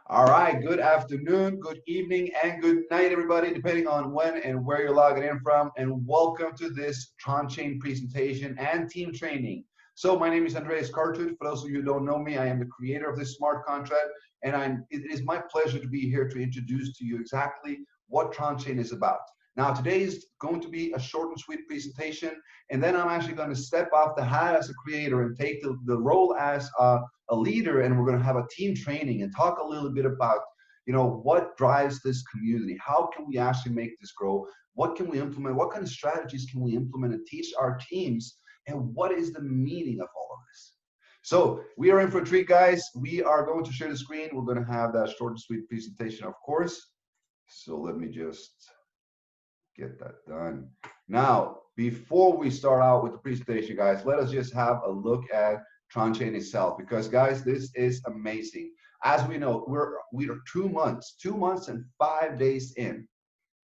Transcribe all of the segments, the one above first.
All right, good afternoon, good evening, and good night, everybody, depending on when and where you're logging in from. And welcome to this Tron Chain presentation and team training. So my name is Andreas Cartut. For those of you who don't know me, I am the creator of this smart contract, and it is my pleasure to be here to introduce to you exactly what Tron Chain is about. Now, today is going to be a short and sweet presentation, and then I'm actually going to step off the hat as a creator and take the role as a leader, and we're going to have a team training and talk a little bit about what drives this community. How can we actually make this grow? What can we implement? What kind of strategies can we implement and teach our teams? And what is the meaning of all of this? So we are in for a treat, guys. We are going to share the screen. We're going to have that short and sweet presentation, of course. So let me just get that done. Now, before we start out with the presentation, guys, let us just have a look at Tron Chain itself, because guys, this is amazing. As we know, we are 2 months and 5 days in,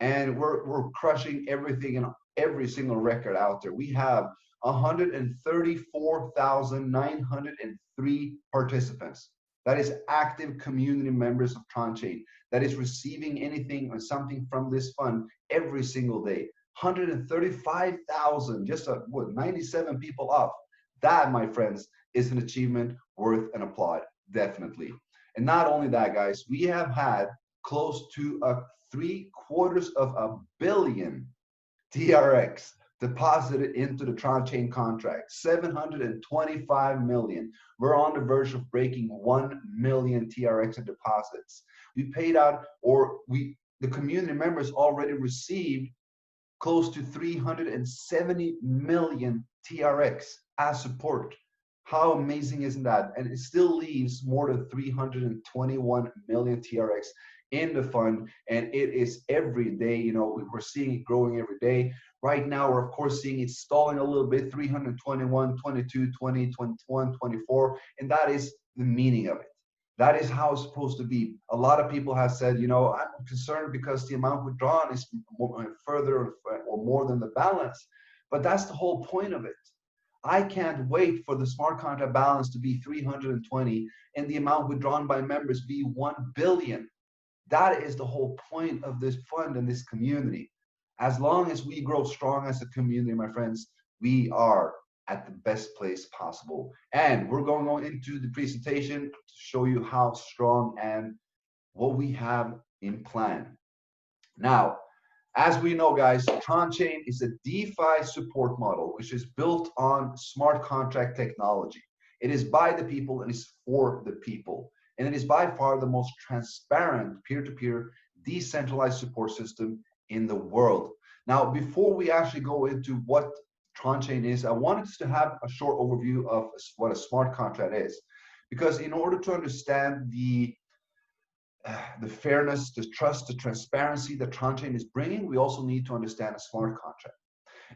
and we're crushing everything and every single record out there. We have 134,903 participants. That is active community members of Tron Chain that is receiving anything or something from this fund every single day. 135,000, just 97 people up. That, my friends, is an achievement worth an applaud, definitely. And not only that, guys, we have had close to $750 million TRX deposited into the Tron Chain contract. 725 million. We're on the verge of breaking 1 million TRX in deposits. We paid out, the community members already received close to 370 million TRX as support. How amazing isn't that? And it still leaves more than 321 million TRX in the fund, and it is every day, we're seeing it growing every day. Right now, we're of course seeing it stalling a little bit, 321, 22, 20, 21, 24, and that is the meaning of it. That is how it's supposed to be. A lot of people have said, I'm concerned because the amount withdrawn is further or more than the balance, but that's the whole point of it. I can't wait for the smart contract balance to be 320 and the amount withdrawn by members be 1 billion. That is the whole point of this fund and this community. As long as we grow strong as a community, my friends, we are at the best place possible. And we're going into the presentation to show you how strong and what we have in plan. Now, as we know, guys, Tron Chain is a DeFi support model, which is built on smart contract technology. It is by the people and is for the people. And it is by far the most transparent peer-to-peer decentralized support system in the world. Now, before we actually go into what Tron Chain is, I wanted to have a short overview of what a smart contract is. Because in order to understand the fairness, the trust, the transparency that Tron Chain is bringing, we also need to understand a smart contract.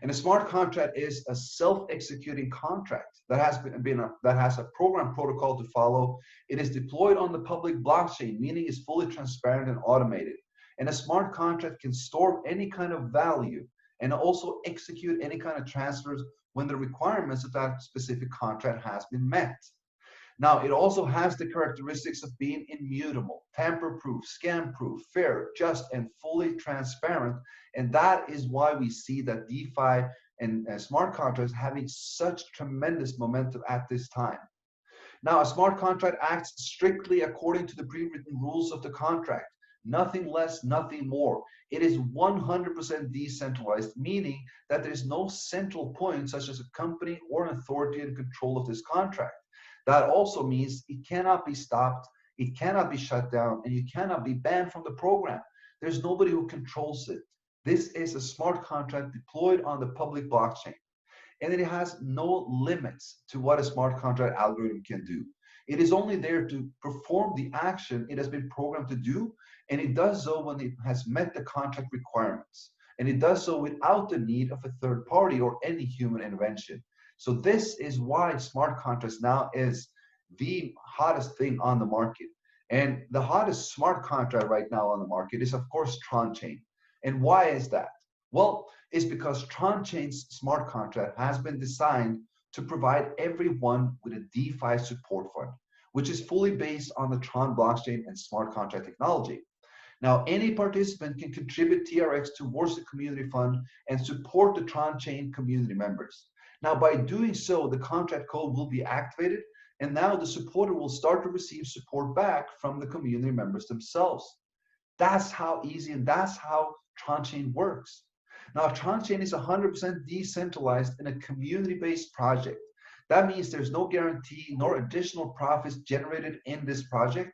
And a smart contract is a self-executing contract that has a program protocol to follow. It is deployed on the public blockchain, meaning it's fully transparent and automated. And a smart contract can store any kind of value and also execute any kind of transfers when the requirements of that specific contract has been met. Now, it also has the characteristics of being immutable, tamper-proof, scam-proof, fair, just, and fully transparent. And that is why we see that DeFi and smart contracts having such tremendous momentum at this time. Now, a smart contract acts strictly according to the pre-written rules of the contract. Nothing less, nothing more. It is 100% decentralized, meaning that there is no central point, such as a company or an authority in control of this contract. That also means it cannot be stopped, it cannot be shut down, and you cannot be banned from the program. There's nobody who controls it. This is a smart contract deployed on the public blockchain. And it has no limits to what a smart contract algorithm can do. It is only there to perform the action it has been programmed to do, and it does so when it has met the contract requirements. And it does so without the need of a third party or any human intervention. So this is why smart contracts now is the hottest thing on the market. And the hottest smart contract right now on the market is, of course, Tron Chain. And why is that? Well, it's because Tron Chain's smart contract has been designed to provide everyone with a DeFi support fund, which is fully based on the Tron blockchain and smart contract technology. Now, any participant can contribute TRX towards the community fund and support the Tron chain community members. Now, by doing so, the contract code will be activated, and now the supporter will start to receive support back from the community members themselves. That's how easy and that's how Tron chain works. Now, Tron chain is 100% decentralized and a community-based project. That means there's no guarantee nor additional profits generated in this project.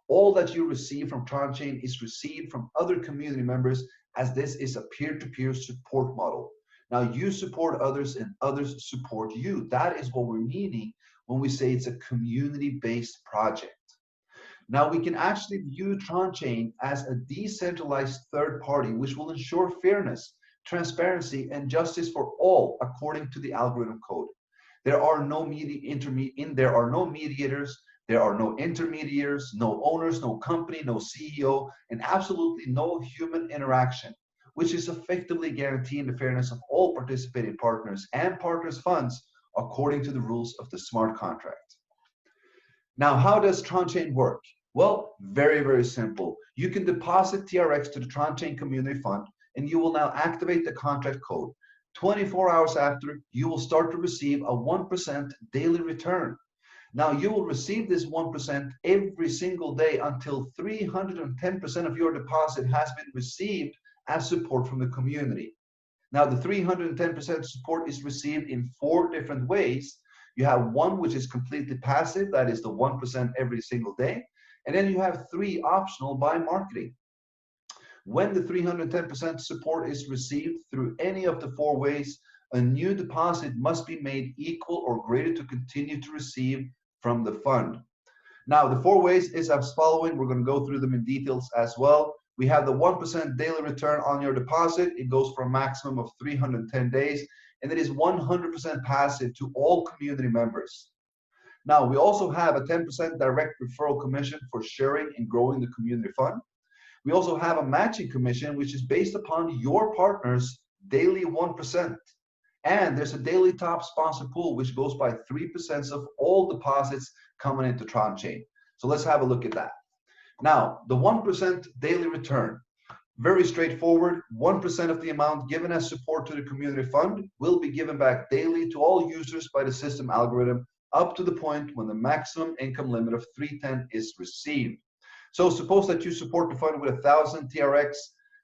All that you receive from Tron chain is received from other community members, as this is a peer-to-peer support model. Now, you support others and others support you. That is what we're meaning when we say it's a community-based project. Now, we can actually view Tron chain as a decentralized third party, which will ensure fairness, transparency, and justice for all according to the algorithm code. There are no mediators, there are no intermediaries, no owners, no company, no CEO, and absolutely no human interaction, which is effectively guaranteeing the fairness of all participating partners and partners' funds according to the rules of the smart contract. Now, how does Tron chain work? Well, very, very simple. You can deposit TRX to the Tron chain community fund, and you will now activate the contract code. 24 hours after, you will start to receive a 1% daily return. Now, you will receive this 1% every single day until 310% of your deposit has been received as support from the community. Now, the 310% support is received in 4 different ways. You have one which is completely passive, that is the 1% every single day. And then you have 3 optional by marketing. When the 310% support is received through any of the 4 ways, a new deposit must be made equal or greater to continue to receive from the fund. Now, the 4 ways is as following. We're going to go through them in details as well. We have the 1% daily return on your deposit. It goes for a maximum of 310 days, and it is 100% passive to all community members. Now, we also have a 10% direct referral commission for sharing and growing the community fund. We also have a matching commission, which is based upon your partner's daily 1%. And there's a daily top sponsor pool, which goes by 3% of all deposits coming into Tron chain. So let's have a look at that. Now, the 1% daily return, very straightforward. 1% of the amount given as support to the community fund will be given back daily to all users by the system algorithm up to the point when the maximum income limit of 310 is received. So suppose that you support the fund with 1,000 TRX.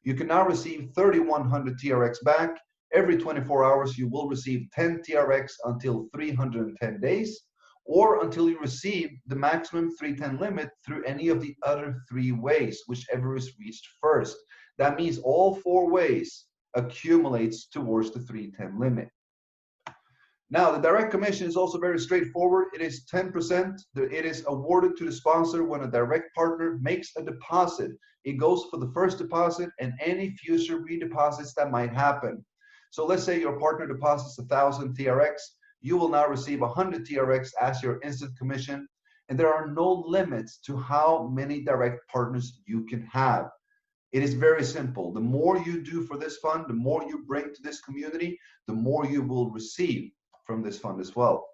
You can now receive 3,100 TRX back. Every 24 hours, you will receive 10 TRX until 310 days, or until you receive the maximum 310 limit through any of the other 3 ways, whichever is reached first. That means all 4 ways accumulates towards the 310 limit. Now, the direct commission is also very straightforward. It is 10%. It is awarded to the sponsor when a direct partner makes a deposit. It goes for the first deposit and any future redeposits that might happen. So let's say your partner deposits 1,000 TRX. You will now receive 100 TRX as your instant commission. And there are no limits to how many direct partners you can have. It is very simple. The more you do for this fund, the more you bring to this community, the more you will receive from this fund as well.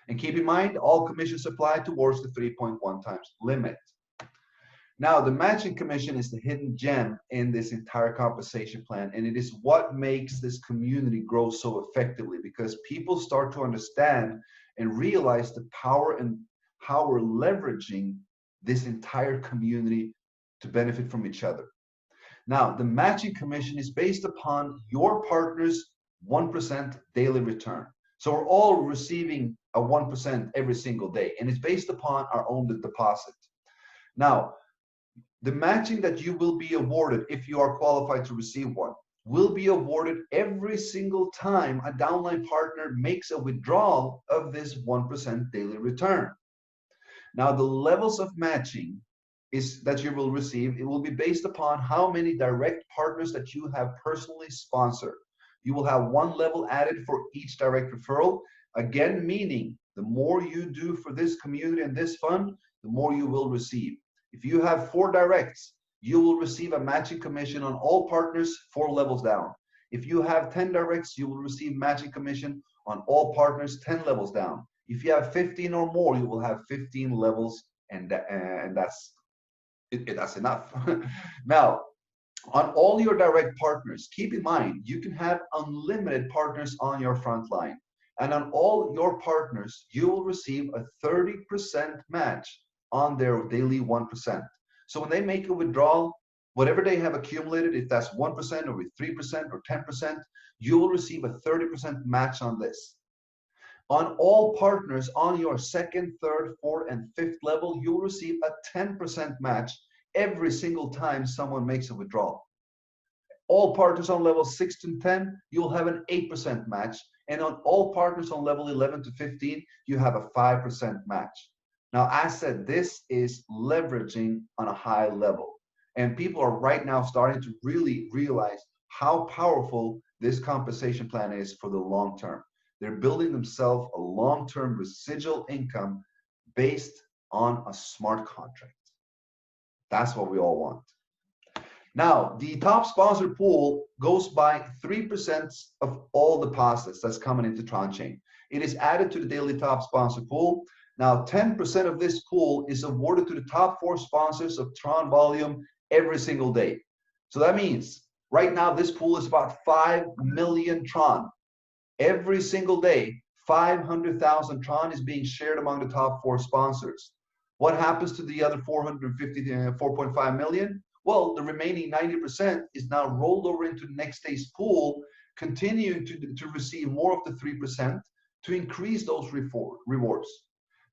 And keep in mind, all commissions apply towards the 3.1 times limit. Now, the matching commission is the hidden gem in this entire compensation plan, and it is what makes this community grow so effectively, because people start to understand and realize the power and how we're leveraging this entire community to benefit from each other. Now, the matching commission is based upon your partner's 1% daily return. So we're all receiving a 1% every single day, and it's based upon our own deposit. Now, the matching that you will be awarded, if you are qualified to receive one, will be awarded every single time a downline partner makes a withdrawal of this 1% daily return. Now, the levels of matching is that you will receive, it will be based upon how many direct partners that you have personally sponsored. You will have 1 level added for each direct referral. Again, meaning the more you do for this community and this fund, the more you will receive. If you have 4 directs, you will receive a matching commission on all partners 4 levels down. If you have 10 directs, you will receive matching commission on all partners 10 levels down. If you have 15 or more, you will have 15 levels, and that's enough. Now, on all your direct partners, keep in mind, you can have unlimited partners on your front line. And on all your partners, you will receive a 30% match on their daily 1%. So when they make a withdrawal, whatever they have accumulated, if that's 1% or 3% or 10%, you will receive a 30% match on this. On all partners on your second, third, fourth, and fifth level, you'll receive a 10% match every single time someone makes a withdrawal. All partners on level 6 to 10, you'll have an 8% match. And on all partners on level 11 to 15, you have a 5% match. Now, as said, this is leveraging on a high level. And people are right now starting to really realize how powerful this compensation plan is for the long term. They're building themselves a long-term residual income based on a smart contract. That's what we all want. Now, the top sponsor pool goes by 3% of all deposits that's coming into Tron Chain. It is added to the daily top sponsor pool. Now, 10% of this pool is awarded to the top 4 sponsors of Tron volume every single day. So that means right now this pool is about 5 million Tron. Every single day, 500,000 Tron is being shared among the top 4 sponsors. What happens to the other 4.5 million? Well, the remaining 90% is now rolled over into the next day's pool, continuing to receive more of the 3% to increase those rewards.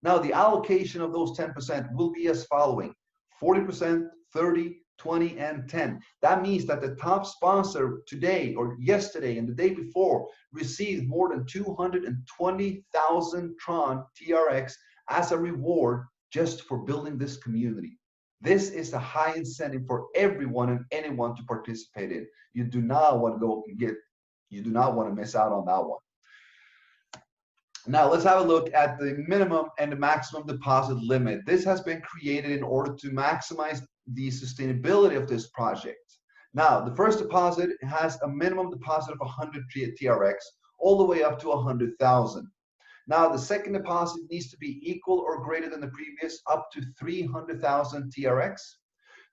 Now, the allocation of those 10% will be as following: 40%, 30, 20, and 10. That means that the top sponsor today or yesterday and the day before received more than 220,000 Tron TRX as a reward just for building this community. This is a high incentive for everyone and anyone to participate in. You do not want to you do not want to miss out on that one. Now, let's have a look at the minimum and the maximum deposit limit. This has been created in order to maximize the sustainability of this project. Now, the first deposit has a minimum deposit of 100 TRX all the way up to 100,000. Now, the second deposit needs to be equal or greater than the previous, up to 300,000 TRX.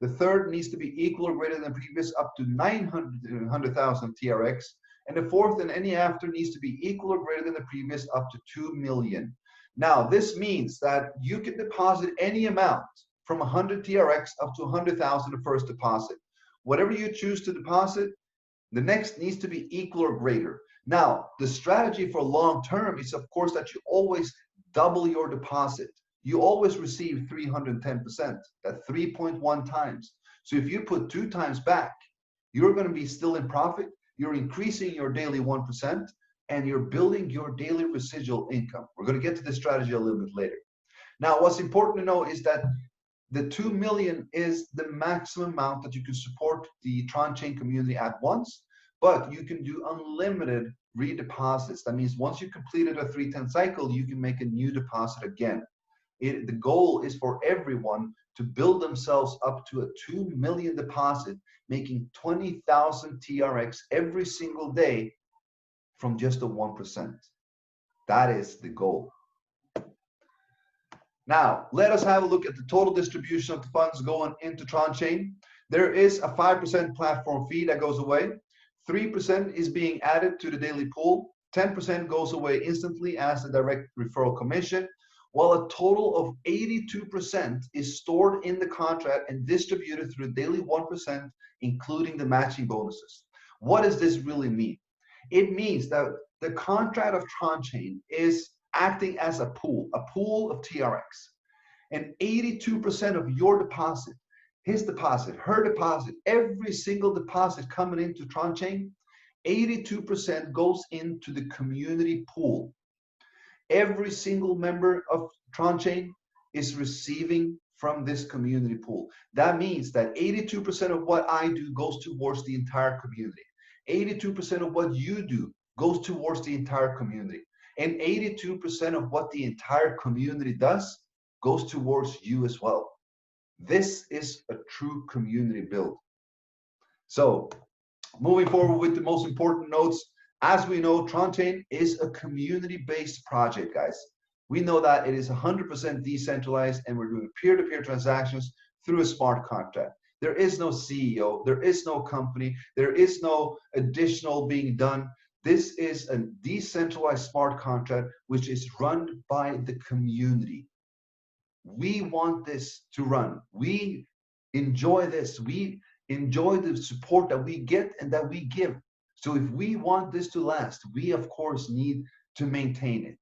The third needs to be equal or greater than the previous, up to 900,000 TRX. And the fourth and any after needs to be equal or greater than the previous, up to 2 million. Now, this means that you can deposit any amount from 100 TRX up to 100,000 the first deposit. Whatever you choose to deposit, the next needs to be equal or greater. Now, the strategy for long term is, of course, that you always double your deposit. You always receive 310%, at 3.1 times. So if you put 2 times back, you're going to be still in profit. You're increasing your daily 1%, and you're building your daily residual income. We're going to get to this strategy a little bit later. Now, what's important to know is that the 2 million is the maximum amount that you can support the Tron Chain community at once, but you can do unlimited redeposits. That means once you completed a 310 cycle, you can make a new deposit again. The goal is for everyone to build themselves up to a 2 million deposit, making 20,000 TRX every single day from just a 1%. That is the goal. Now, let us have a look at the total distribution of the funds going into Tron Chain. There is a 5% platform fee that goes away. 3% is being added to the daily pool. 10% goes away instantly as a direct referral commission, while a total of 82% is stored in the contract and distributed through the daily 1%, including the matching bonuses. What does this really mean? It means that the contract of Tron Chain is acting as a pool of TRX. And 82% of your deposit, his deposit, her deposit, every single deposit coming into Tron Chain, 82% goes into the community pool. Every single member of Tron Chain is receiving from this community pool. That means that 82% of what I do goes towards the entire community. 82% of what you do goes towards the entire community. And 82% of what the entire community does goes towards you as well. This is a true community build. So, moving forward with the most important notes, as we know, Tron Chain is a community-based project, guys. We know that it is 100% decentralized and we're doing peer-to-peer transactions through a smart contract. There is no CEO, there is no company, there is no additional being done. This is a decentralized smart contract which is run by the community. We want this to run. We enjoy this. We enjoy the support that we get and that we give. So if we want this to last, we of course need to maintain it.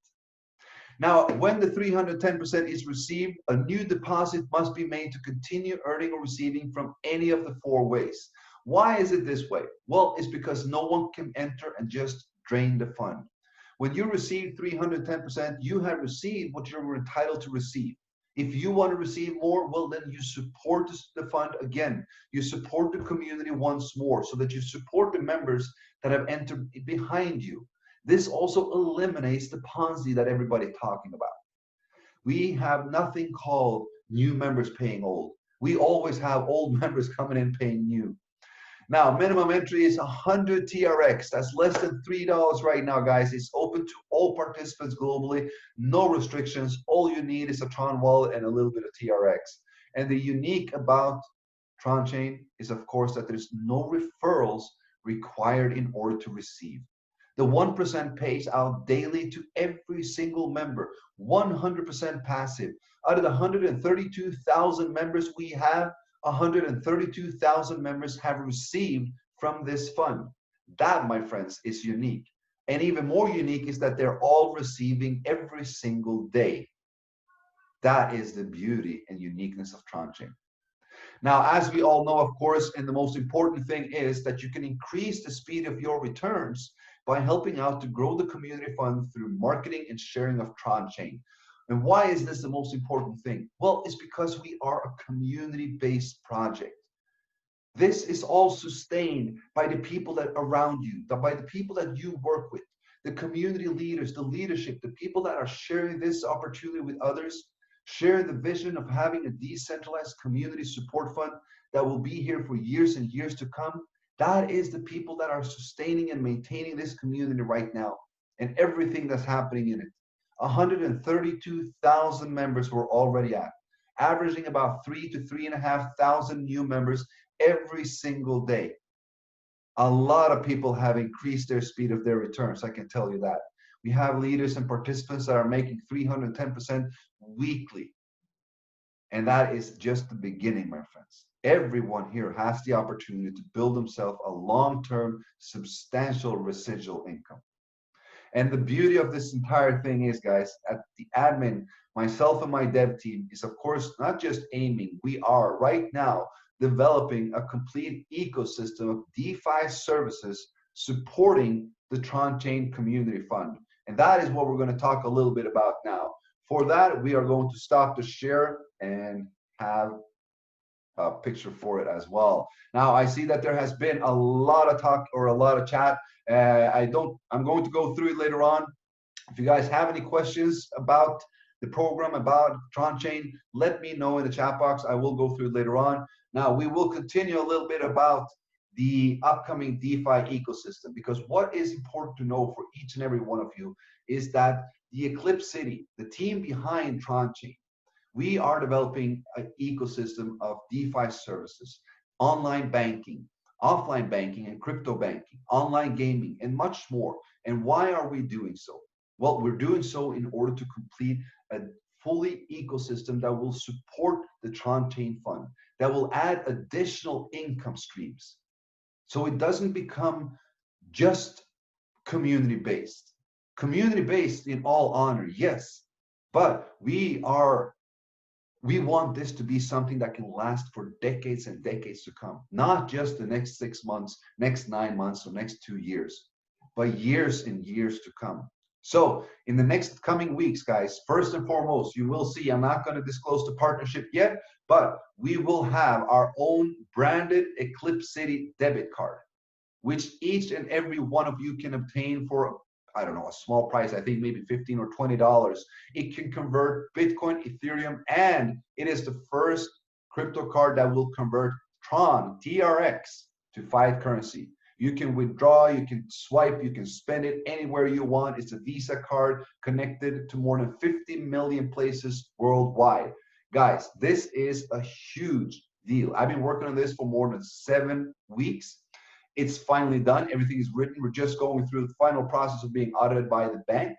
Now, when the 310% is received, a new deposit must be made to continue earning or receiving from any of the four ways. Why is it this way? Well, it's because no one can enter and just drain the fund. When you receive 310%, you have received what you were entitled to receive. If you want to receive more, well, then you support the fund again. You support the community once more so that you support the members that have entered behind you. This also eliminates the Ponzi that everybody's talking about. We have nothing called new members paying old. We always have old members coming in paying new. Now, minimum entry is 100 TRX. That's less than $3 right now, guys. It's open to all participants globally. No restrictions. All you need is a Tron wallet and a little bit of TRX. And the unique about Tron Chain is, of course, that there's no referrals required in order to receive. The 1% pays out daily to every single member, 100% passive. Out of the 132,000 members we have, 132,000 members have received from this fund. That, my friends, is unique. And even more unique is that they're all receiving every single day. That is the beauty and uniqueness of Tron Chain. Now, as we all know, of course, and the most important thing is that you can increase the speed of your returns by helping out to grow the community fund through marketing and sharing of Tron Chain. And why is this the most important thing? Well, it's because we are a community-based project. This is all sustained by the people that are around you, by the people that you work with, the community leaders, the leadership, the people that are sharing this opportunity with others, share the vision of having a decentralized community support fund that will be here for years and years to come. That is the people that are sustaining and maintaining this community right now and everything that's happening in it. 132,000 members we're already at, averaging about 3,000 to 3,500 new members every single day. A lot of people have increased their speed of their returns, I can tell you that. We have leaders and participants that are making 310% weekly. And that is just the beginning, my friends. Everyone here has the opportunity to build themselves a long-term, substantial residual income. And the beauty of this entire thing is, guys, at the admin, myself and my dev team is, of course, not just aiming. We are right now developing a complete ecosystem of DeFi services supporting the Tron Chain Community Fund. And that is what we're going to talk a little bit about now. For that, we are going to stop the share and have a picture for it as well. Now, I see that there has been a lot of talk or a lot of chat. I'm going to go through it later on. If you guys have any questions about the program, about Tron Chain, let me know in the chat box. I will go through it later on. Now, we will continue a little bit about the upcoming DeFi ecosystem, because what is important to know for each and every one of you is that the Eclipse City, the team behind Tron Chain, we are developing an ecosystem of DeFi services, online banking, offline banking and crypto banking, online gaming, and much more. And why are we doing so? Well, we're doing so in order to complete a fully ecosystem that will support the Tron Chain Fund, that will add additional income streams. So it doesn't become just community-based. Community-based in all honor, yes, but we want this to be something that can last for decades and decades to come. Not just the next 6 months, next 9 months, or next 2 years, but years and years to come. So in the next coming weeks, guys, first and foremost, you will see, I'm not going to disclose the partnership yet, but we will have our own branded Eclipse City debit card, which each and every one of you can obtain for, I don't know, a small price, I think maybe $15 or $20. It can convert Bitcoin, Ethereum, and it is the first crypto card that will convert Tron, TRX, to fiat currency. You can withdraw, you can swipe, you can spend it anywhere you want. It's a Visa card connected to more than 50 million places worldwide. Guys, this is a huge deal. I've been working on this for more than 7 weeks. It's finally done. Everything is written. We're just going through the final process of being audited by the bank.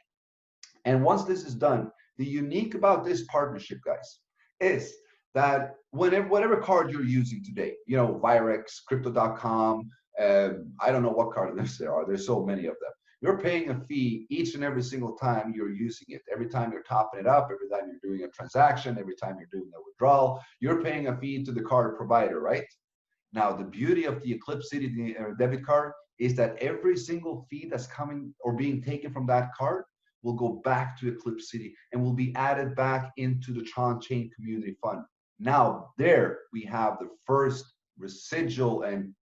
And once this is done, the unique about this partnership, guys, is that whatever card you're using today, you know, Virex, Crypto.com, I don't know what card there are. There's so many of them. You're paying a fee each and every single time you're using it. Every time you're topping it up, every time you're doing a transaction, every time you're doing a withdrawal, you're paying a fee to the card provider, right? Now, the beauty of the Eclipse City debit card is that every single fee that's coming or being taken from that card will go back to Eclipse City and will be added back into the Tron Chain Community Fund. Now, there we have the first residual and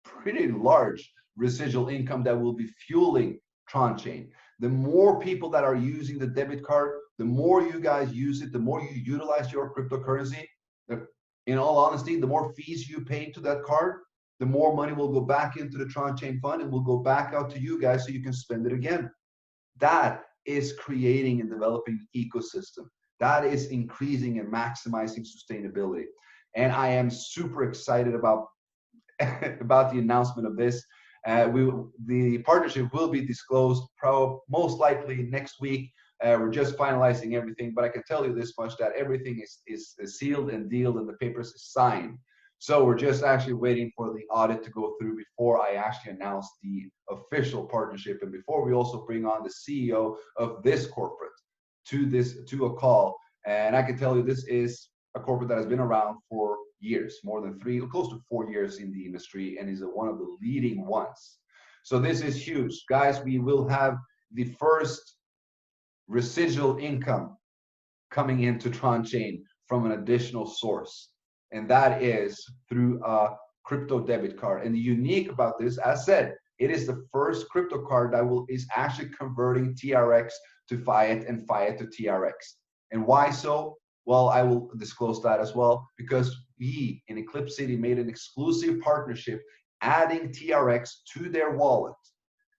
pretty large residual income that will be fueling Tron Chain. The more people that are using the debit card, the more you guys use it, the more you utilize your cryptocurrency, in all honesty, the more fees you pay to that card, the more money will go back into the Tron Chain Fund and will go back out to you guys so you can spend it again. That is creating and developing an ecosystem. That is increasing and maximizing sustainability. And I am super excited about the announcement of this. The partnership will be disclosed most likely next week. We're just finalizing everything, but I can tell you this much, that everything is sealed and dealed and the papers is signed. So we're just actually waiting for the audit to go through before I actually announce the official partnership and before we also bring on the CEO of this corporate to a call. And I can tell you this is a corporate that has been around for years, more than close to 4 years in the industry, and is one of the leading ones. So this is huge. Guys, we will have the first residual income coming into Tron Chain from an additional source, and that is through a crypto debit card. And the unique about this, as said, it is the first crypto card that is actually converting TRX to Fiat and Fiat to TRX. And why so? Well, I will disclose that as well, because we in Eclipse City made an exclusive partnership adding TRX to their wallet.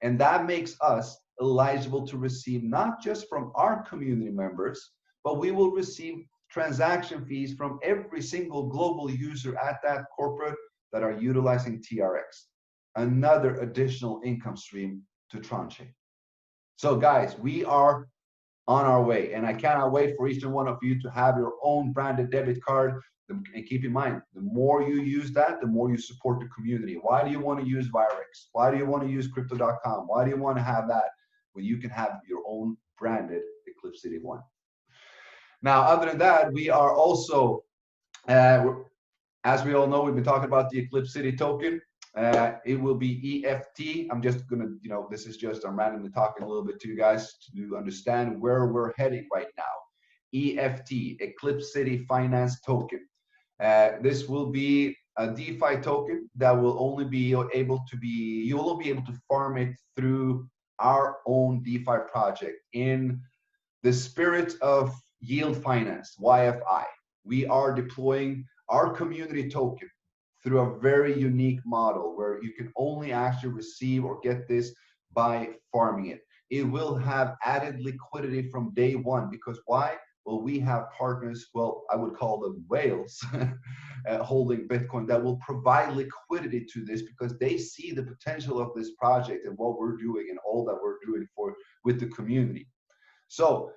And that makes us eligible to receive not just from our community members, but we will receive transaction fees from every single global user at that corporate that are utilizing TRX. Another additional income stream to Tron Chain. So guys, we are on our way, and I cannot wait for each and one of you to have your own branded debit card. And keep in mind, the more you use that, the more you support the community. Why do you want to use Virex? Why do you want to use Crypto.com? Why do you want to have that when you can have your own branded Eclipse City One? Now, other than that, we are also, as we all know, we've been talking about the Eclipse City token. It will be EFT. I'm just gonna, this is just, I'm randomly talking a little bit to you guys to understand where we're heading right now. EFT, Eclipse City Finance Token. This will be a DeFi token that will only be able to be, you will only be able to farm it through our own DeFi project in the spirit of yield finance, YFI. We are deploying our community token through a very unique model where you can only actually receive or get this by farming it. It will have added liquidity from day one, because why? Well, we have partners, well, I would call them whales, holding Bitcoin, that will provide liquidity to this because they see the potential of this project and what we're doing and all that we're doing with the community. So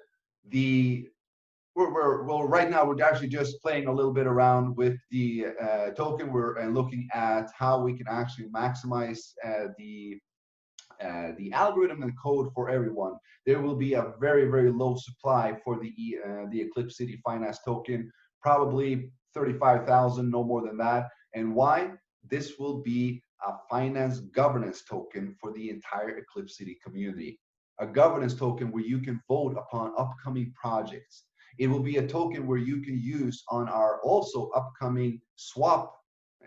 right now we're actually just playing a little bit around with the token. We're looking at how we can actually maximize the algorithm and code for everyone. There will be a very, very low supply for the Eclipse City Finance token, probably 35,000, no more than that. And why? This will be a finance governance token for the entire Eclipse City community. A governance token where you can vote upon upcoming projects. It will be a token where you can use on our also upcoming swap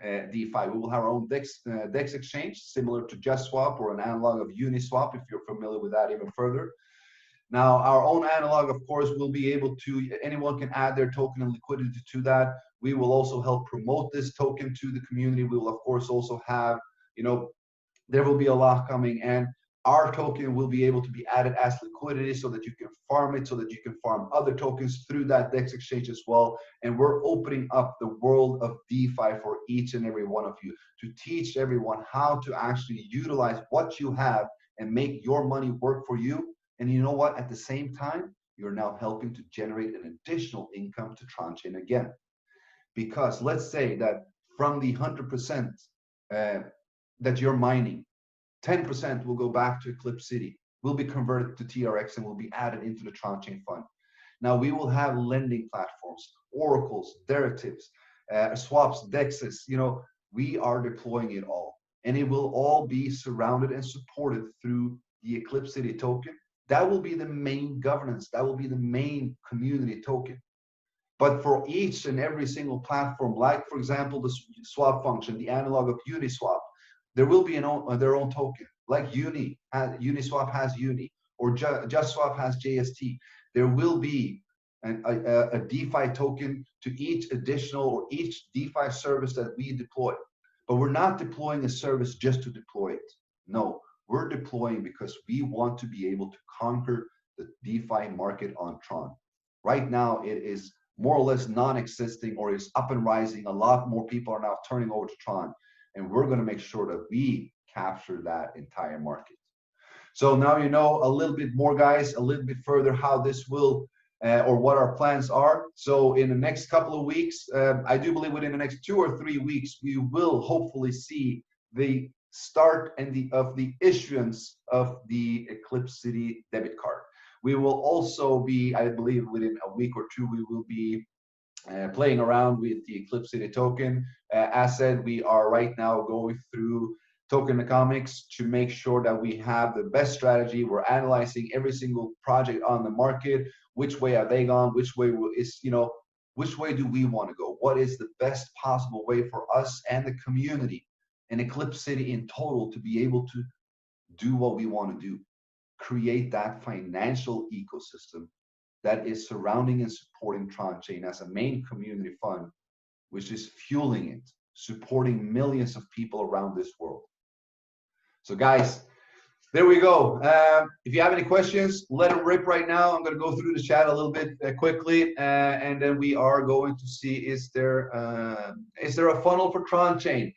DeFi. We will have our own DEX exchange, similar to JustSwap or an analog of Uniswap, if you're familiar with that even further. Now, our own analog, of course, will be able to, anyone can add their token and liquidity to that. We will also help promote this token to the community. We will, of course, also have, there will be a lot coming, and our token will be able to be added as liquidity so that you can farm it, so that you can farm other tokens through that DEX exchange as well. And we're opening up the world of DeFi for each and every one of you to teach everyone how to actually utilize what you have and make your money work for you. And you know what? At the same time, you're now helping to generate an additional income to Tron Chain again. Because let's say that from the 100% that you're mining, 10% will go back to Eclipse City, will be converted to TRX and will be added into the Tron Chain Fund. Now we will have lending platforms, oracles, derivatives, swaps, dexes. You know, we are deploying it all, and it will all be surrounded and supported through the Eclipse City token. That will be the main governance. That will be the main community token. But for each and every single platform, like for example, the swap function, the analog of Uniswap, there will be their own token. Like Uniswap has Uni, or JustSwap has JST. There will be a DeFi token to each additional or each DeFi service that we deploy. But we're not deploying a service just to deploy it. No, we're deploying because we want to be able to conquer the DeFi market on Tron. Right now, it is more or less non-existing, or is up and rising. A lot more people are now turning over to Tron, and we're going to make sure that we capture that entire market. So now you know a little bit more, guys, a little bit further how this will or what our plans are. So in the next couple of weeks, I do believe within the next 2 or 3 weeks, we will hopefully see the start and of the issuance of the Eclipse City debit card. We will also be, I believe within a week or 2, we will be playing around with the Eclipse City token. As said, we are right now going through tokenomics to make sure that we have the best strategy. We're analyzing every single project on the market. Which way are they gone? Which way is, you know, which way do we want to go? What is the best possible way for us and the community and Eclipse City in total to be able to do what we want to do? Create that financial ecosystem that is surrounding and supporting Tron Chain as a main community fund, which is fueling it, supporting millions of people around this world. So guys, there we go. If you have any questions, let them rip right now. I'm going to go through the chat a little bit quickly, and then we are going to see, is there a funnel for Tron Chain?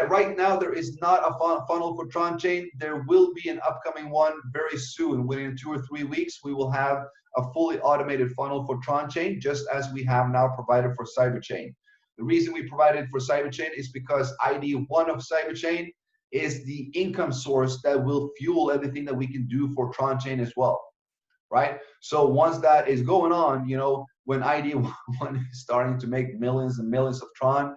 Right now, there is not a funnel for Tron Chain. There will be an upcoming one very soon. Within 2 or 3 weeks, we will have a fully automated funnel for Tron Chain, just as we have now provided for Cyberchain. The reason we provided for Cyberchain is because ID1 of Cyberchain is the income source that will fuel everything that we can do for Tron Chain as well, right? So once that is going on, you know, when ID1 is starting to make millions and millions of Tron,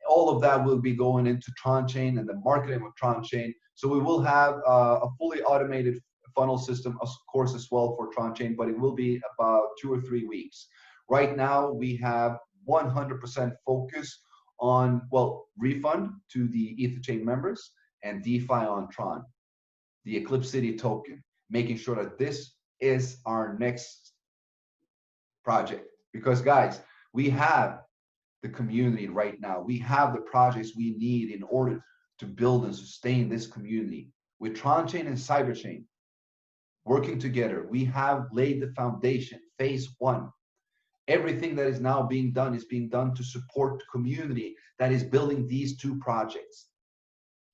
all of that will be going into Tron Chain and the marketing of Tron Chain. So we will have a fully automated funnel system, of course, as well for Tron Chain, but it will be about 2 or 3 weeks. Right now, we have 100% focus on, well, refund to the EtherChain members and DeFi on Tron, the Eclipse City token, making sure that this is our next project. Because guys, we have the community right now. We have the projects we need in order to build and sustain this community. With Tron Chain and Cyberchain working together, we have laid the foundation, phase 1. Everything that is now being done is being done to support the community that is building these 2 projects.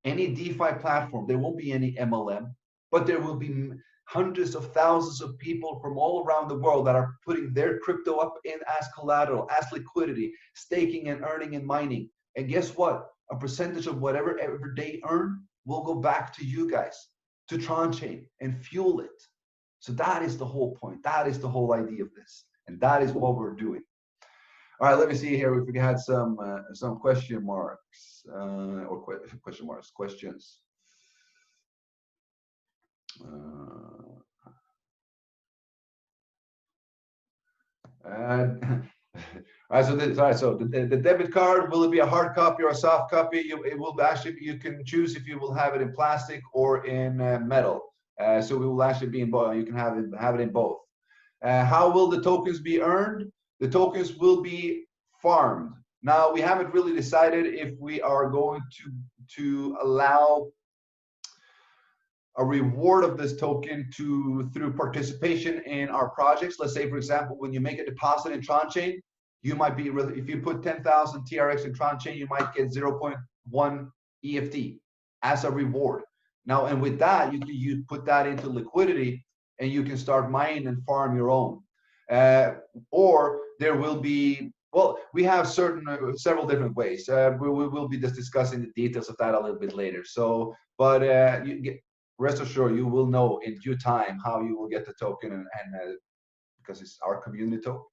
Any DeFi platform, there won't be any MLM, but there will be hundreds of thousands of people from all around the world that are putting their crypto up in as collateral, as liquidity, staking and earning and mining. And guess what? A percentage of whatever they earn will go back to you guys, to Tron Chain, and fuel it. So that is the whole point. That is the whole idea of this. And that is what we're doing. All right, let me see here if we had some question marks or question marks, questions. All right, so the debit card, will it be a hard copy or a soft copy? It will actually, you can choose if you will have it in plastic or in metal. So it will actually be in both. You can have it in both. How will the tokens be earned? The tokens will be farmed. Now, we haven't really decided if we are going to allow a reward of this token through participation in our projects. Let's say, for example, when you make a deposit in Tron Chain, you might be, if you put 10,000 TRX in Tron Chain, you might get 0.1 EFT as a reward. Now, and with that, you put that into liquidity and you can start mining and farm your own. Or there will be, well, we have several different ways. We will be just discussing the details of that a little bit later. So, but rest assured, you will know in due time how you will get the token, and because it's our community token.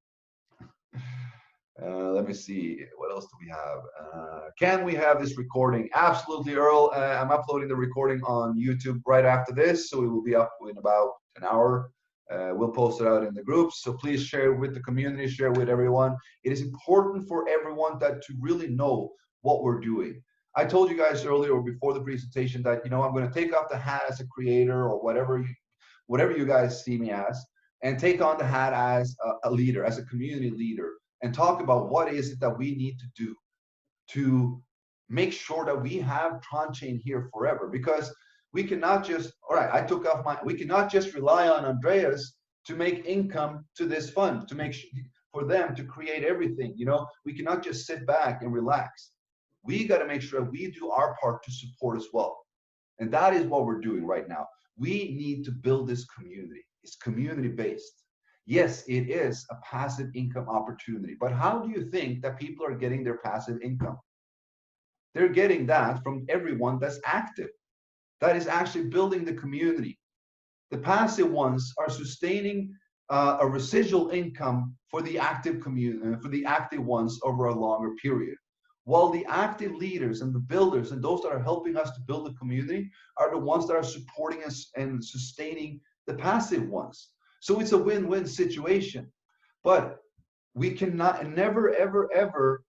Let me see, what else do we have? Can we have this recording? Absolutely, Earl. I'm uploading the recording on YouTube right after this, so it will be up in about an hour. We'll post it out in the groups, so please share with the community, share with everyone. It is important for everyone that to really know what we're doing. I told you guys earlier or before the presentation that, you know, I'm going to take off the hat as a creator or whatever you guys see me as, and take on the hat as a leader, as a community leader, and talk about what is it that we need to do to make sure that we have Tron Chain here forever. Because we cannot just, all right, we cannot just rely on Andreas to make income to this fund, to make sure, for them to create everything. You know, we cannot just sit back and relax. We got to make sure we do our part to support as well. And that is what we're doing right now. We need to build this community. It's community based. Yes, it is a passive income opportunity, but how do you think that people are getting their passive income? They're getting that from everyone that's active, that is actually building the community. The passive ones are sustaining a residual income for the active community, for the active ones over a longer period. While the active leaders and the builders and those that are helping us to build the community are the ones that are supporting us and sustaining the passive ones. So it's a win-win situation. But we cannot, never, ever, ever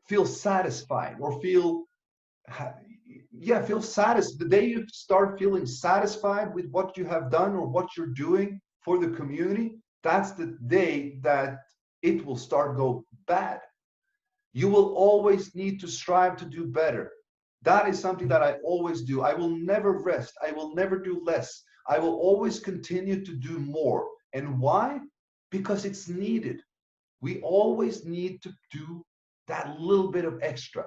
feel satisfied or feel satisfied. The day you start feeling satisfied with what you have done or what you're doing for the community, that's the day that it will start go bad. You will always need to strive to do better. That is something that I always do. I will never rest. I will never do less. I will always continue to do more. And why? Because it's needed. We always need to do that little bit of extra.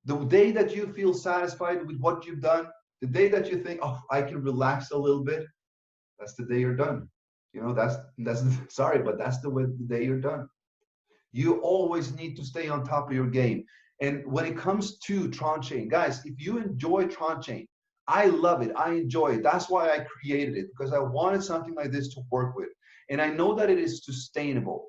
The day that you feel satisfied with what you've done, the day that you think, oh, I can relax a little bit, that's the day you're done. You know, that's sorry, but that's the day you're done. You always need to stay on top of your game. And when it comes to Tron Chain, guys, if you enjoy Tron Chain, I love it. I enjoy it. That's why I created it, because I wanted something like this to work with. And I know that it is sustainable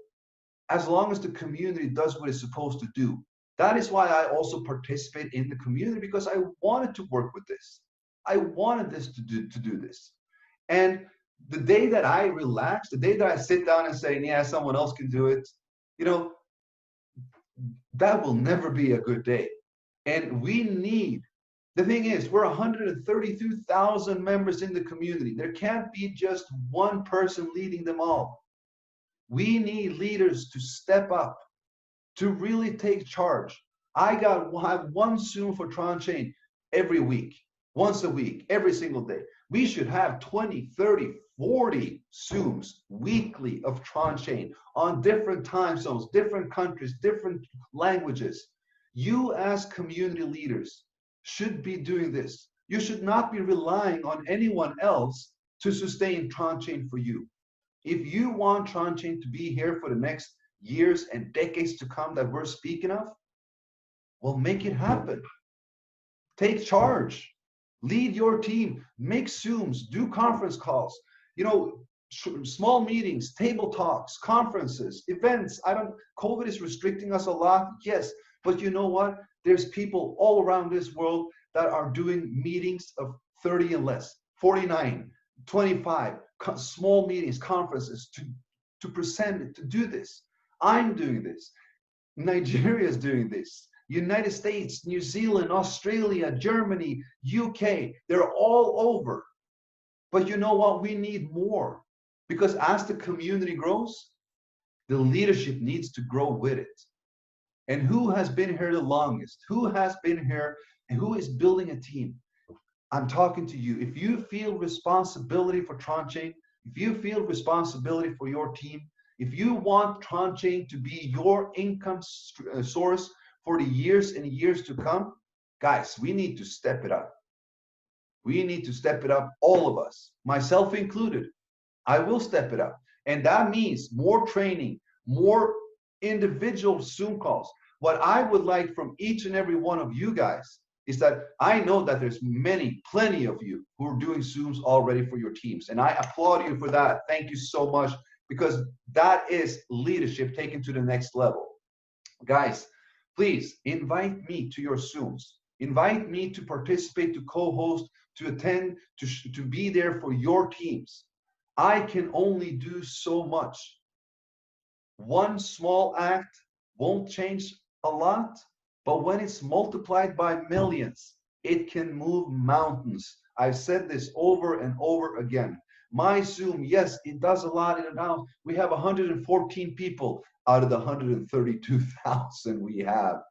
as long as the community does what it's supposed to do. That is why I also participate in the community, because I wanted to work with this. I wanted this to do this. And the day that I relax, the day that I sit down and say, yeah, someone else can do it, you know, that will never be a good day. And we need, the thing is, we're 132,000 members in the community. There can't be just one person leading them all. We need leaders to step up, to really take charge. I have one Zoom for Tron Chain every week, once a week, every single day. We should have 20, 30, 40 Zooms weekly of Tron Chain on different time zones, different countries, different languages. You as community leaders should be doing this. You should not be relying on anyone else to sustain Tron Chain for you. If you want Tron Chain to be here for the next years and decades to come that we're speaking of, well, make it happen. Take charge. Lead your team. Make Zooms. Do conference calls. You know, small meetings, table talks, conferences, events. COVID is restricting us a lot, yes. But you know what? There's people all around this world that are doing meetings of 30 and less, 49, 25, small meetings, conferences to present it, to do this. I'm doing this. Nigeria is doing this. United States, New Zealand, Australia, Germany, UK, they're all over. But you know what? We need more, because as the community grows, the leadership needs to grow with it. And who has been here the longest? Who has been here and who is building a team? I'm talking to you. If you feel responsibility for TronChain, if you feel responsibility for your team, if you want TronChain to be your income source for the years and years to come, guys, we need to step it up. We need to step it up, all of us, myself included. I will step it up. And that means more training, more individual Zoom calls. What I would like from each and every one of you guys is that I know that there's plenty of you who are doing Zooms already for your teams. And I applaud you for that. Thank you so much, because that is leadership taken to the next level. Guys, please invite me to your Zooms. Invite me to participate, to co-host, to attend, to be there for your teams. I can only do so much. One small act won't change a lot, but when it's multiplied by millions, it can move mountains. I've said this over and over again. My Zoom, yes, it does a lot in and out. We have 114 people out of the 132,000 we have.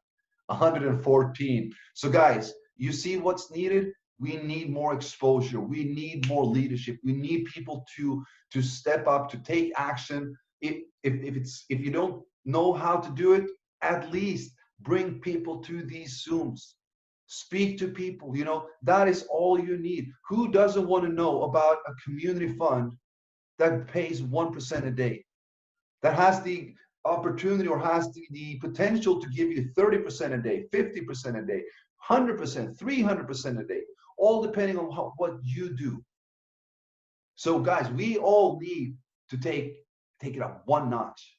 114. So guys, you see what's needed? We need more exposure. We need more leadership. We need people to step up, to take action. If you don't know how to do it, at least bring people to these Zooms. Speak to people. You know, that is all you need. Who doesn't want to know about a community fund that pays 1% a day, that has the opportunity or has the potential to give you 30% a day, 50% a day, 100%, 300% a day, all depending on what you do. So guys, we all need to take it up one notch.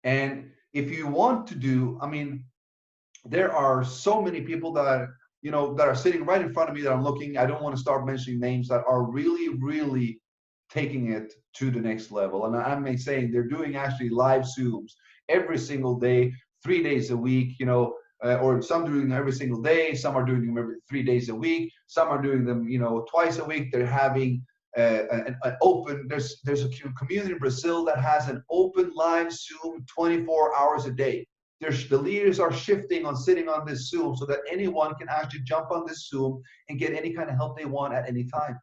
And if you want to do, I mean, there are so many people that, you know, that are sitting right in front of me that I'm looking, I don't want to start mentioning names, that are really, really taking it to the next level. And I'm saying they're doing actually live Zooms every single day, 3 days a week, you know, or some doing them every single day, some are doing them every 3 days a week, some are doing them, you know, twice a week. They're having an open, there's a community in Brazil that has an open live Zoom 24 hours a day. The leaders are shifting on sitting on this Zoom so that anyone can actually jump on this Zoom and get any kind of help they want at any time.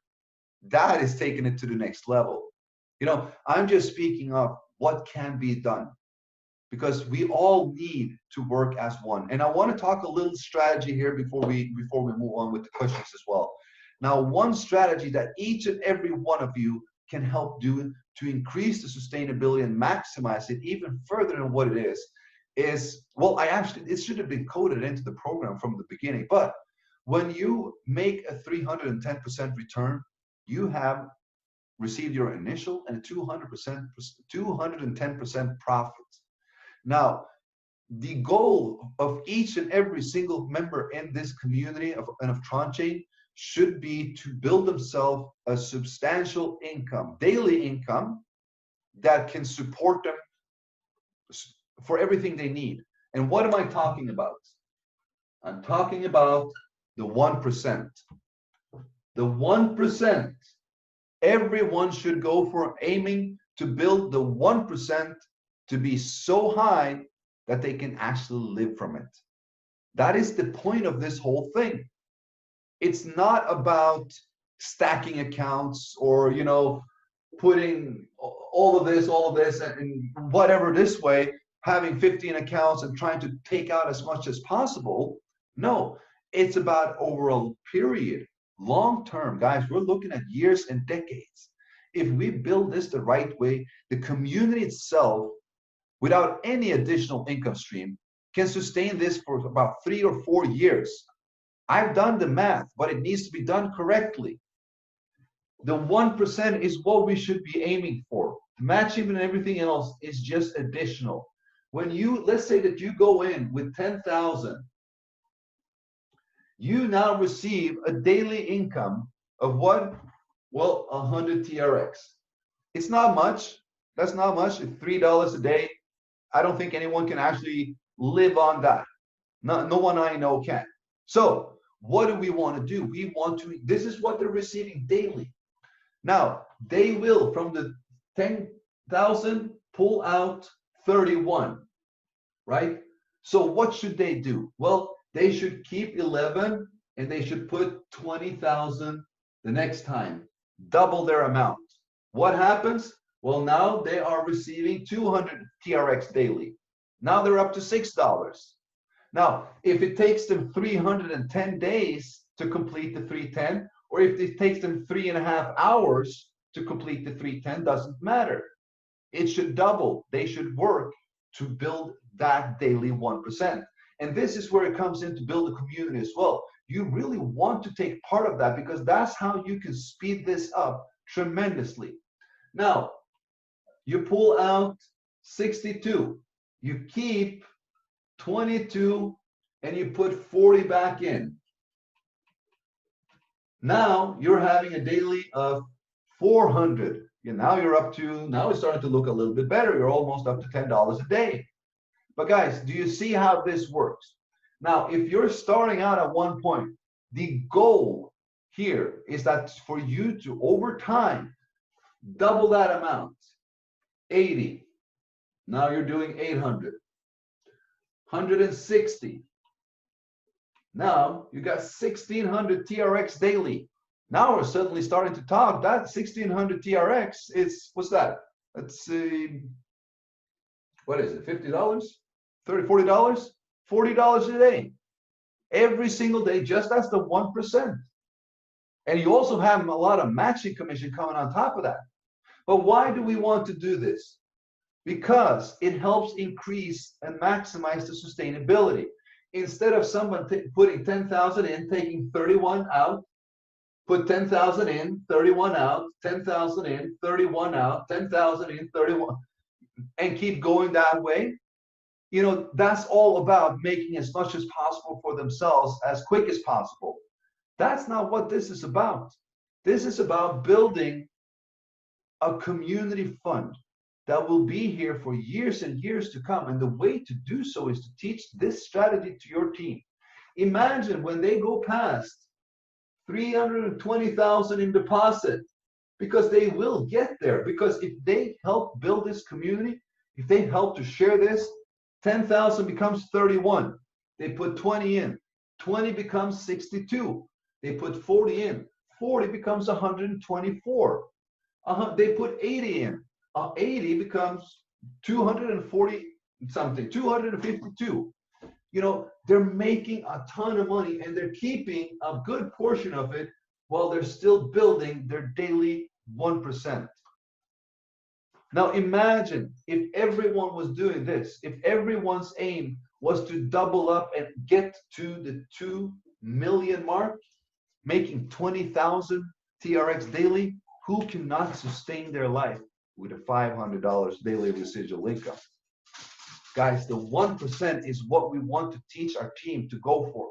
That is taking it to the next level. You know, I'm just speaking of what can be done, because we all need to work as one. And I want to talk a little strategy here before we move on with the questions as well. Now, one strategy that each and every one of you can help do to increase the sustainability and maximize it even further than what it is, well, it should have been coded into the program from the beginning. But when you make a 310% return, you have received your initial and 210% profit. Now, the goal of each and every single member in this community of TronChain should be to build themselves a substantial income, daily income, that can support them for everything they need. And what am I talking about? I'm talking about the 1%. The 1%. Everyone should go for aiming to build the 1% to be so high that they can actually live from it. That is the point of this whole thing. It's not about stacking accounts or, you know, putting all of this and whatever this way, having 15 accounts and trying to take out as much as possible. No, it's about overall period. Long term, guys, we're looking at years and decades. If we build this the right way, the community itself, without any additional income stream, can sustain this for about 3 or 4 years. I've done the math, but it needs to be done correctly. The 1% is what we should be aiming for. The matching and everything else is just additional. When you, let's say that you go in with 10,000, you now receive a daily income of what? Well, 100 TRX. It's not much. That's not much. It's $3 a day. I don't think anyone can actually live on that. No one I know can. So what do we want to do? We want to, this is what they're receiving daily. Now, they will, from the 10,000, pull out 31, right? So what should they do? Well, they should keep 11 and they should put 20,000 the next time, double their amount. What happens? Well, now they are receiving 200 TRX daily. Now they're up to $6. Now, if it takes them 310 days to complete the 310, or if it takes them 3.5 hours to complete the 310, doesn't matter. It should double. They should work to build that daily 1%. And this is where it comes in to build a community as well. You really want to take part of that because that's how you can speed this up tremendously. Now, you pull out 62, you keep 22, and you put 40 back in. Now you're having a daily of 400. And now you're up to, now it's starting to look a little bit better. You're almost up to $10 a day. But guys, do you see how this works? Now, if you're starting out at one point, the goal here is that for you to, over time, double that amount. 80. Now you're doing 800. 160. Now you got 1,600 TRX daily. Now we're suddenly starting to talk. That 1,600 TRX is, what's that? That's what is it? $50? $30, $40? $40 a day. Every single day, just as the 1%. And you also have a lot of matching commission coming on top of that. But why do we want to do this? Because it helps increase and maximize the sustainability. Instead of someone putting 10,000 in, taking 31 out, put 10,000 in, 31 out, 10,000 in, 31 out, 10,000 in, 31, and keep going that way. You know, that's all about making as much as possible for themselves as quick as possible. That's not what this is about. This is about building a community fund that will be here for years and years to come. And the way to do so is to teach this strategy to your team. Imagine when they go past 320,000 in deposit, because they will get there. Because if they help build this community, if they help to share this, 10,000 becomes 31. They put 20 in. 20 becomes 62. They put 40 in. 40 becomes 124. They put 80 in. 80 becomes 240 something, 252. You know, they're making a ton of money and they're keeping a good portion of it while they're still building their daily 1%. Now imagine if everyone was doing this, if everyone's aim was to double up and get to the 2 million mark, making 20,000 TRX daily, who cannot sustain their life with a $500 daily residual income? Guys, the 1% is what we want to teach our team to go for.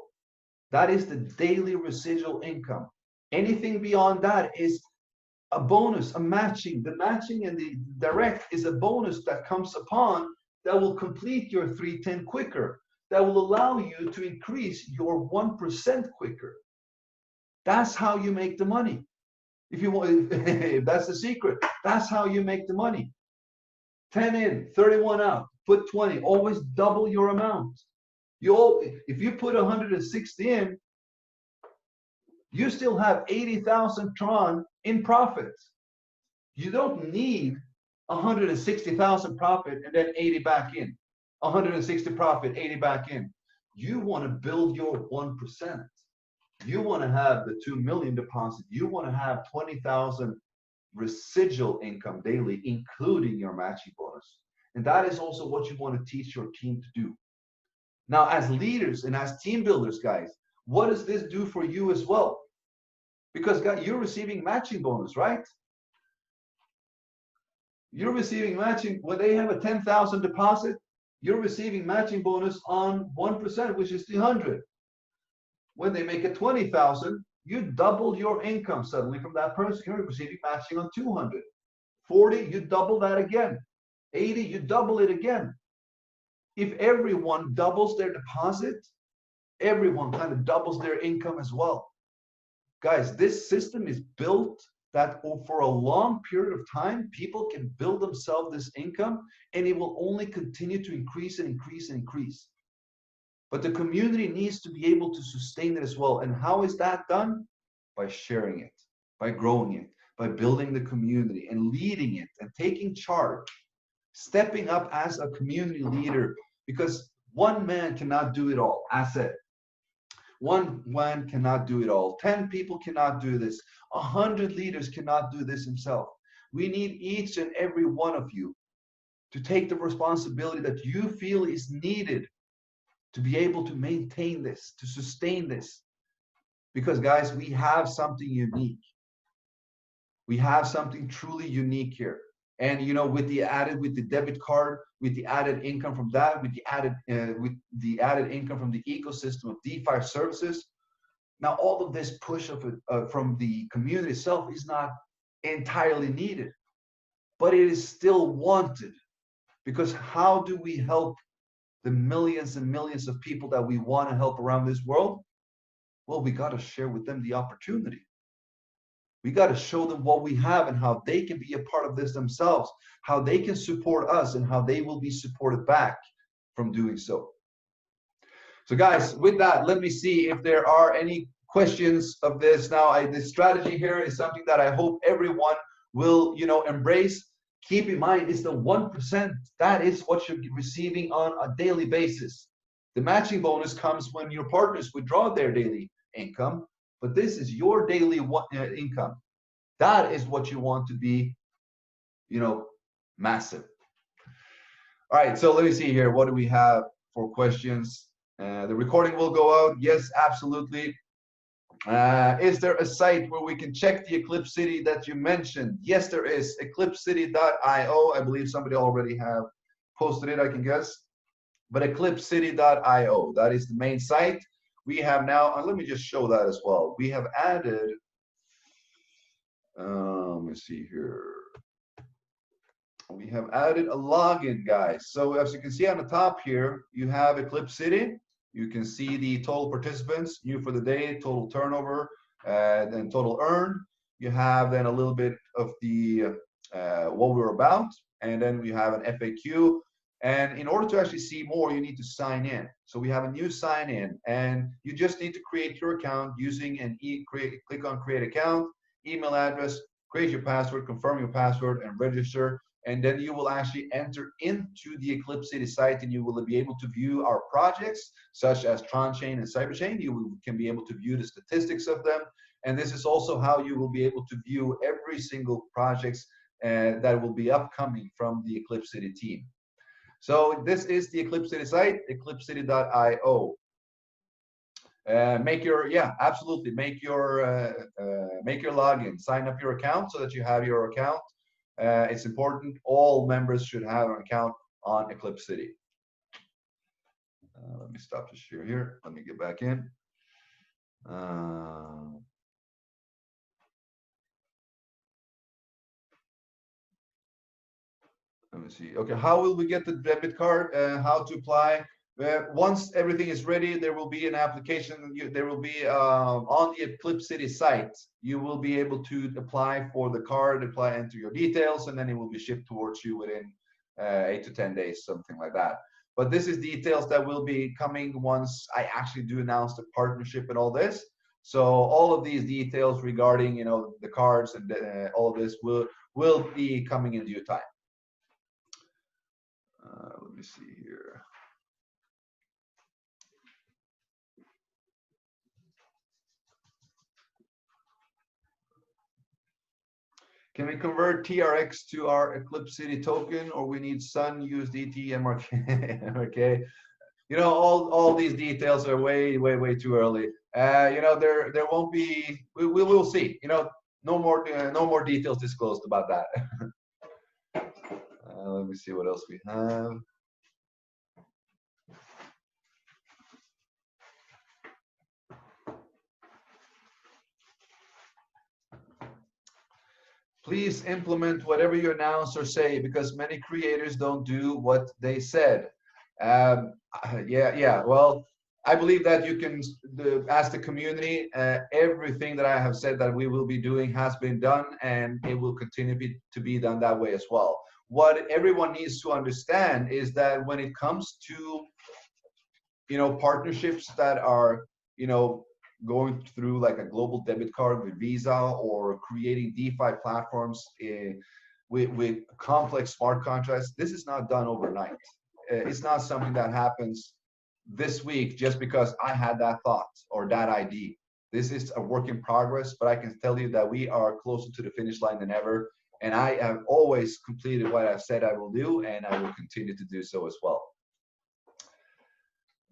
That is the daily residual income. Anything beyond that is a bonus, a matching. The matching and the direct is a bonus that comes upon that will complete your 310 quicker, that will allow you to increase your 1% quicker. That's how you make the money. If you want, if that's the secret, that's how you make the money. 10 in, 31 out, put 20, always double your amount. If you put 160 in, you still have 80,000 tron in profits. You don't need 160,000 profit and then 80 back in. 160 profit, 80 back in. You want to build your 1%. You want to have the 2 million deposit. You want to have 20,000 residual income daily, including your matching bonus. And that is also what you want to teach your team to do. Now, as leaders and as team builders, guys, what does this do for you as well? Because guys, you're receiving matching bonus, right? You're receiving matching when they have a 10,000 deposit. You're receiving matching bonus on 1%, which is 300. When they make it 20,000, you double your income suddenly from that person. You're receiving matching on 200. 40, you double that again. 80, you double it again. If everyone doubles their deposit, everyone kind of doubles their income as well. Guys, this system is built that for a long period of time, people can build themselves this income and it will only continue to increase and increase and increase. But the community needs to be able to sustain it as well. And how is that done? By sharing it, by growing it, by building the community and leading it and taking charge, stepping up as a community leader, because one man cannot do it all. As I said, one man cannot do it all. 10 people cannot do this. 100 leaders cannot do this himself. We need each and every one of you to take the responsibility that you feel is needed to be able to maintain this, to sustain this. Because guys, we have something unique. We have something truly unique here. And you know, with the debit card, with the added income from that, with the added income from the ecosystem of DeFi services, now all of this push from the community itself is not entirely needed, but it is still wanted. Because how do we help the millions and millions of people that we want to help around this world? Well, we got to share with them the opportunity. We got to show them what we have and how they can be a part of this themselves, how they can support us and how they will be supported back from doing so. So guys, with that, let me see if there are any questions of this. Now, this strategy here is something that I hope everyone will, you know, embrace. Keep in mind, it's the 1%. That is what you're receiving on a daily basis. The matching bonus comes when your partners withdraw their daily income, but this is your daily income. That is what you want to be, you know, massive. All right, so let me see here. What do we have for questions? The recording will go out. Yes, absolutely. Is there a site where we can check the Eclipse City that you mentioned? Yes, there is. eclipsecity.io. I believe somebody already have posted it, I can guess. But eclipsecity.io, that is the main site. We have now, let me just show that as well. We have added, let me see here. We have added a login, guys. So as you can see on the top here, you have Eclipse City. You can see the total participants, new for the day, total turnover, then total earn. You have then a little bit of the what we're about, and then we have an FAQ. And in order to actually see more, you need to sign in. So we have a new sign in, and you just need to create your account using an click on create account, email address, create your password, confirm your password, and register. And then you will actually enter into the Eclipse City site, and you will be able to view our projects, such as Tron Chain and Cyberchain. You can be able to view the statistics of them. And this is also how you will be able to view every single projects that will be upcoming from the Eclipse City team. So this is the Eclipse City site, eclipsecity.io. Make your login, sign up your account so that you have your account. It's important. All members should have an account on Eclipse City. Let me stop the share here. Let me get back in. Let me see. Okay, how will we get the debit card? How to apply? Once everything is ready, there will be an application. There will be on the Eclipse City site. You will be able to apply for the card, enter your details, and then it will be shipped towards you within 8 to 10 days, something like that. But this is details that will be coming once I actually do announce the partnership and all this. So all of these details regarding, you know, the cards and all of this will be coming in due time. Let me see here. Can we convert TRX to our Eclipse City token, or we need Sun, USDT, MRK? Okay, you know, all these details are way too early. You know, there won't be. We will see. You know, no more details disclosed about that. Let me see what else we have. Please implement whatever you announce or say, because many creators don't do what they said. Yeah. Well, I believe that you can ask the community. Everything that I have said that we will be doing has been done, and it will continue to be done that way as well. What everyone needs to understand is that when it comes to partnerships that are, going through like a global debit card with Visa, or creating DeFi platforms with complex smart contracts. This is not done overnight. It's not something that happens this week just because I had that thought or that idea. This is a work in progress, but I can tell you that we are closer to the finish line than ever. And I have always completed what I've said I will do, and I will continue to do so as well.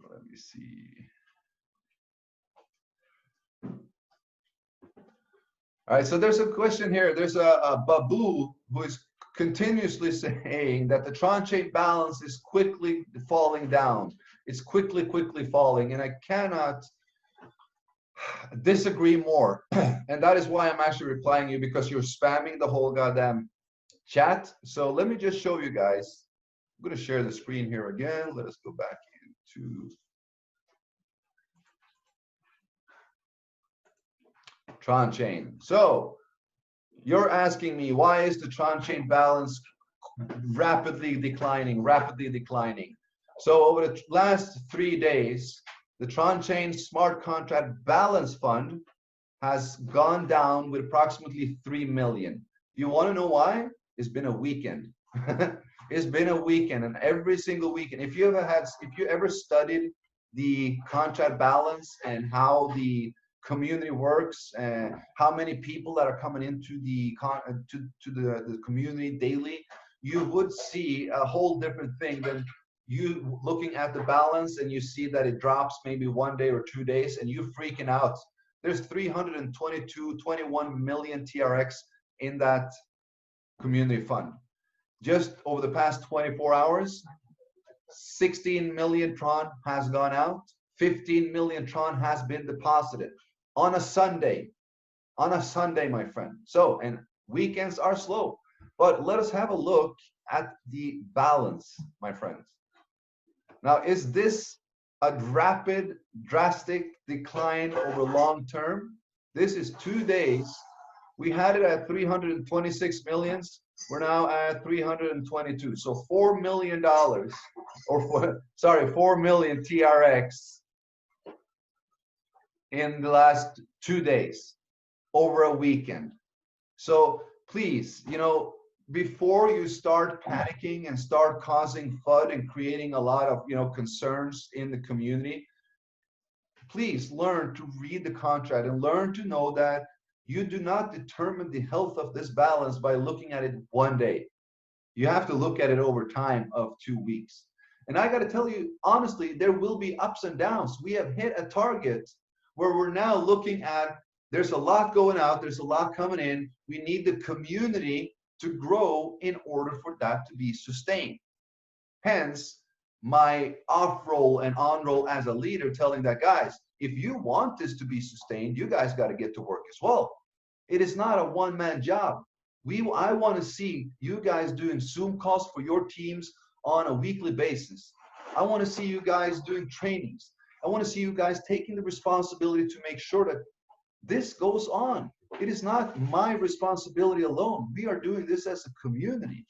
Let me see. All right, so there's a question here. There's a Babu who is continuously saying that the Tron chain balance is quickly falling down. It's quickly falling, and I cannot disagree more. And that is why I'm actually replying you, because you're spamming the whole goddamn chat. So let me just show you guys. I'm going to share the screen here again. Let us go back into Tron chain. So you're asking me, why is the Tron chain balance rapidly declining? So over the last 3 days, the Tron chain smart contract balance fund has gone down with approximately 3 million. You want to know why? It's been a weekend. It's been a weekend, and every single weekend, if you ever studied the contract balance and how the community works, and how many people that are coming into the community daily, you would see a whole different thing than you looking at the balance and you see that it drops maybe 1 day or 2 days and you freaking out. There's 21 million TRX in that community fund. Just over the past 24 hours, 16 million Tron has gone out, 15 million Tron has been deposited on a Sunday, my friend. So, and weekends are slow, but let us have a look at the balance, my friends. Now, is this a rapid, drastic decline over long term? This is 2 days. We had it at 326 millions. We're now at 322. So $4 million, or 4 million TRX in the last 2 days over a weekend. So please, before you start panicking and start causing FUD and creating a lot of, concerns in the community, please learn to read the contract and learn to know that you do not determine the health of this balance by looking at it 1 day. You have to look at it over time of 2 weeks. And I got to tell you, honestly, there will be ups and downs. We have hit a target where we're now looking at, there's a lot going out, there's a lot coming in. We need the community to grow in order for that to be sustained. Hence, my off roll and on roll as a leader telling that, guys, if you want this to be sustained, you guys got to get to work as well. It is not a one-man job. I want to see you guys doing Zoom calls for your teams on a weekly basis. I want to see you guys doing trainings. I want to see you guys taking the responsibility to make sure that this goes on. It is not my responsibility alone. We are doing this as a community.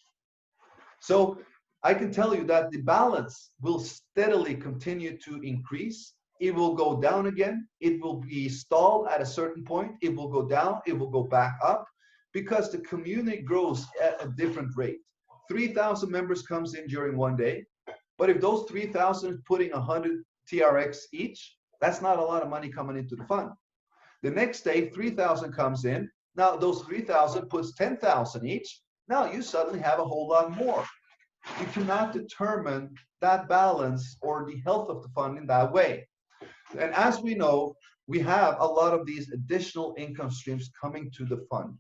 So I can tell you that the balance will steadily continue to increase. It will go down again. It will be stalled at a certain point. It will go down. It will go back up because the community grows at a different rate. 3,000 members comes in during 1 day. But if those 3,000 is putting 100 TRX each, that's not a lot of money coming into the fund. The next day, 3,000 comes in. Now those 3,000 puts 10,000 each. Now you suddenly have a whole lot more. You cannot determine that balance or the health of the fund in that way. And as we know, we have a lot of these additional income streams coming to the fund.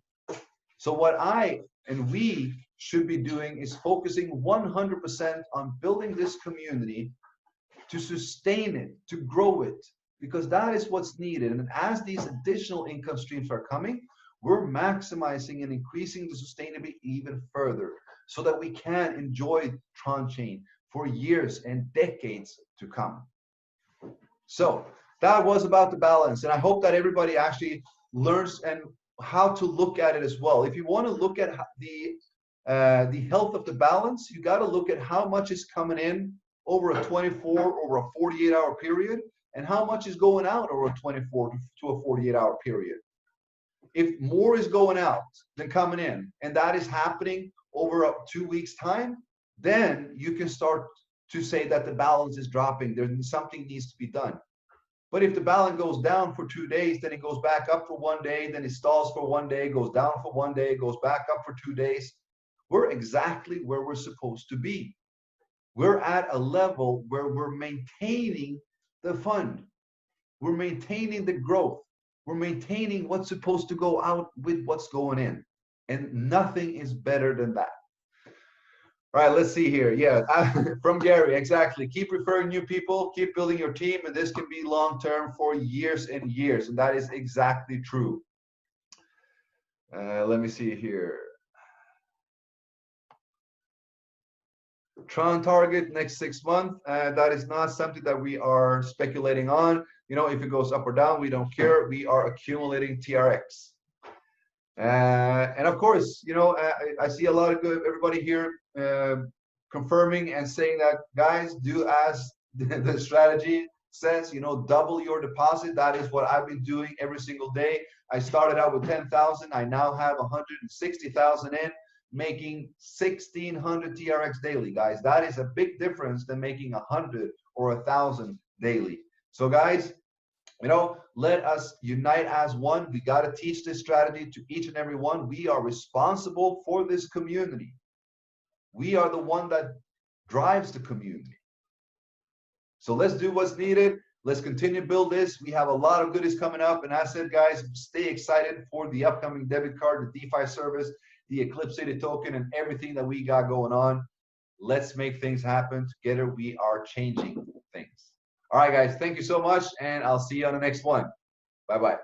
So what I and we should be doing is focusing 100% on building this community to sustain it, to grow it, because that is what's needed. And as these additional income streams are coming, we're maximizing and increasing the sustainability even further so that we can enjoy Tron Chain for years and decades to come. So that was about the balance. And I hope that everybody actually learns and how to look at it as well. If you want to look at the health of the balance, you got to look at how much is coming in over a 24 over a 48-hour period, and how much is going out over a 24 to a 48-hour period. If more is going out than coming in, and that is happening over a 2 weeks time, then you can start to say that the balance is dropping. There's something needs to be done. But if the balance goes down for 2 days, then it goes back up for 1 day, then it stalls for 1 day, goes down for 1 day, goes back up for 2 days, we're exactly where we're supposed to be. We're at a level where we're maintaining the fund. We're maintaining the growth. We're maintaining what's supposed to go out with what's going in. And nothing is better than that. All right, let's see here. Yeah, from Gary, exactly. Keep referring new people, keep building your team, and this can be long-term for years and years, and that is exactly true. Let me see here. Tron target next 6 months. That is not something that we are speculating on. You know, if it goes up or down, we don't care. We are accumulating TRX. And of course, you know, I see a lot of everybody here confirming and saying that, guys, do as the strategy says, you know, double your deposit. That is what I've been doing every single day. I started out with 10,000. I now have 160,000 in, making 1,600 TRX daily, guys. That is a big difference than making 100 or 1,000 daily. So, guys, you know, let us unite as one. We got to teach this strategy to each and every one. We are responsible for this community. We are the one that drives the community. So let's do what's needed. Let's continue to build this. We have a lot of goodies coming up. And I said, guys, stay excited for the upcoming debit card, the DeFi service, the Eclipse City token, and everything that we got going on. Let's make things happen. Together, we are changing things. All right, guys, thank you so much, and I'll see you on the next one. Bye-bye.